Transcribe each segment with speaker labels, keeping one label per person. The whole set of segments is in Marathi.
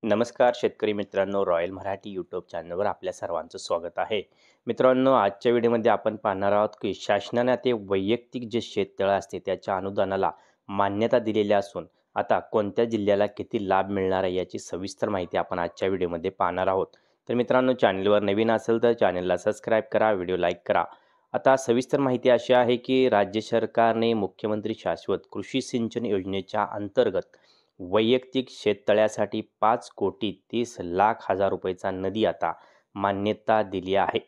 Speaker 1: नमस्कार शेतकरी मित्रांनो, रॉयल मराठी यूट्यूब चॅनलवर आपल्या सर्वांचं स्वागत आहे. मित्रांनो, आजच्या व्हिडिओमध्ये आपण पाहणार आहोत की शासनाने ते वैयक्तिक जे शेततळं असते त्याच्या अनुदानाला मान्यता दिलेली असून आता कोणत्या जिल्ह्याला किती लाभ मिळणार आहे याची सविस्तर माहिती आपण आजच्या व्हिडिओमध्ये पाहणार आहोत. तर मित्रांनो, चॅनलवर नवीन असेल तर चॅनलला सबस्क्राईब करा, व्हिडिओ लाईक करा. आता सविस्तर माहिती अशी आहे की राज्य सरकारने मुख्यमंत्री शाश्वत कृषी सिंचन योजनेच्या अंतर्गत वैयक्तिक शेततळ्यासाठी 5,30,00,000 रुपयेचा निधी आता मान्यता दिली आहे.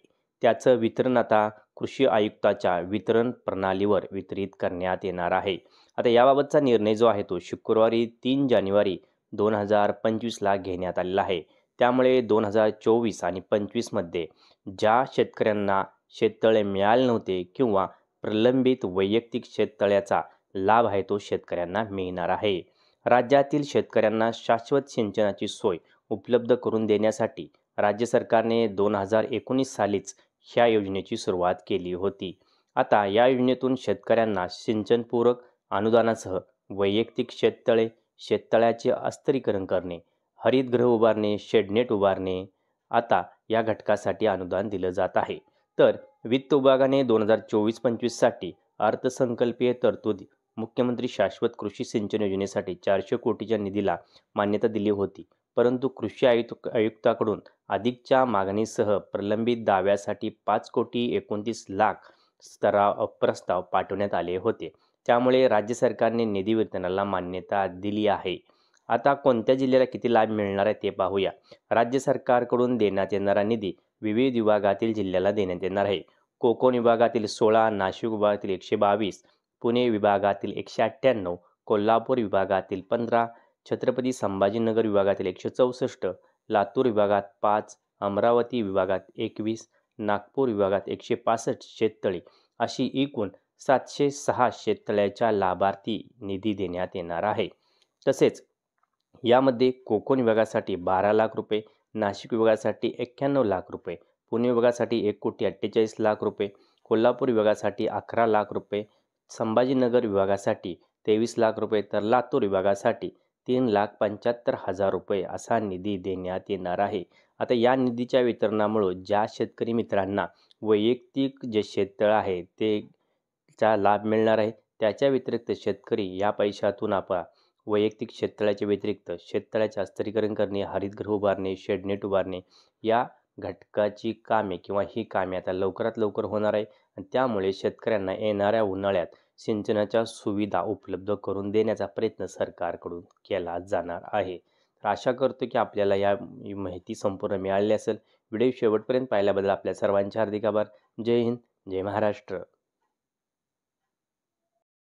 Speaker 1: त्याचं वितरण आता कृषी आयुक्ताच्या वितरण प्रणालीवर वितरित करण्यात येणार आहे. आता याबाबतचा निर्णय जो आहे तो शुक्रवारी 3 जानेवारी 2025ला घेण्यात आलेला आहे. त्यामुळे 2024 आणि 25मध्ये ज्या शेतकऱ्यांना शेततळे मिळाले नव्हते किंवा प्रलंबित वैयक्तिक शेततळ्याचा लाभ आहे तो शेतकऱ्यांना मिळणार आहे. राज्यातील शेतकऱ्यांना शाश्वत सिंचनाची सोय उपलब्ध करून देण्यासाठी राज्य सरकारने 2019 सालीच ह्या योजनेची सुरुवात केली होती. आता या योजनेतून शेतकऱ्यांना सिंचनपूरक अनुदानासह वैयक्तिक शेततळे, शेततळ्याचे अस्थिरीकरण करणे, हरितगृह उभारणे, शेडनेट उभारणे आता या घटकासाठी अनुदान दिलं जात आहे. तर वित्त विभागाने 2024-25 साठी अर्थसंकल्पीय तरतूद मुख्यमंत्री शाश्वत कृषी सिंचन योजनेसाठी 400 कोटीच्या निधीला मान्यता दिली होती. परंतु कृषी आयुक्ताकडून अधिकच्या मागणीसह प्रलंबित दाव्यासाठी 5,29,00,000 प्रस्ताव पाठवण्यात आले होते. त्यामुळे राज्य सरकारने निधी वितरणाला मान्यता दिली आहे. आता कोणत्या जिल्ह्याला किती लाभ मिळणार आहे ते पाहूया. राज्य सरकारकडून देण्यात येणारा निधी विविध विभागातील जिल्ह्याला देण्यात येणार आहे. कोकण विभागातील 16, नाशिक विभागातील 122, पुणे विभागातील 198, कोल्हापूर विभागातील 15, छत्रपती संभाजीनगर विभागातील 164, लातूर विभागात 5, अमरावती विभागात 21, नागपूर विभागात 165 शेततळी अशी एकूण 706 शेततळ्याच्या लाभार्थी निधी देण्यात येणार आहे. तसेच यामध्ये कोकण विभागासाठी 12 लाख रुपये, नाशिक विभागासाठी 91 लाख रुपये, पुणे विभागासाठी 1,48,00,000 रुपये, कोल्हापूर विभागासाठी 11 लाख रुपये, संभाजीनगर विभागासाठी 23 लाख रुपये तर लातूर विभागासाठी 3,75,000 रुपये असा निधी देण्यात येणार आहे. आता या निधीच्या वितरणामुळे ज्या शेतकरी मित्रांना वैयक्तिक जे शेततळ आहे ते चा लाभ मिळणार आहे, त्याच्या व्यतिरिक्त शेतकरी या पैशातून आपण वैयक्तिक शेततळ्याच्या व्यतिरिक्त शेततळ्याचे अस्थिरीकरण करणे, हरितगृह उभारणे, शेडनेट उभारणे या घटकाची कामे किंवा ही कामे आता लवकरात लवकर होणार आहे आणि त्यामुळे शेतकऱ्यांना येणाऱ्या उन्हाळ्यात सिंचनाच्या सुविधा उपलब्ध करून देण्याचा प्रयत्न सरकारकडून केला जाणार आहे. तर आशा करतो की आपल्याला या माहिती संपूर्ण मिळाली असेल. व्हिडिओ शेवटपर्यंत पाहिल्याबद्दल आपल्या सर्वांचे हार्दिक आभार. जय हिंद, जय महाराष्ट्र.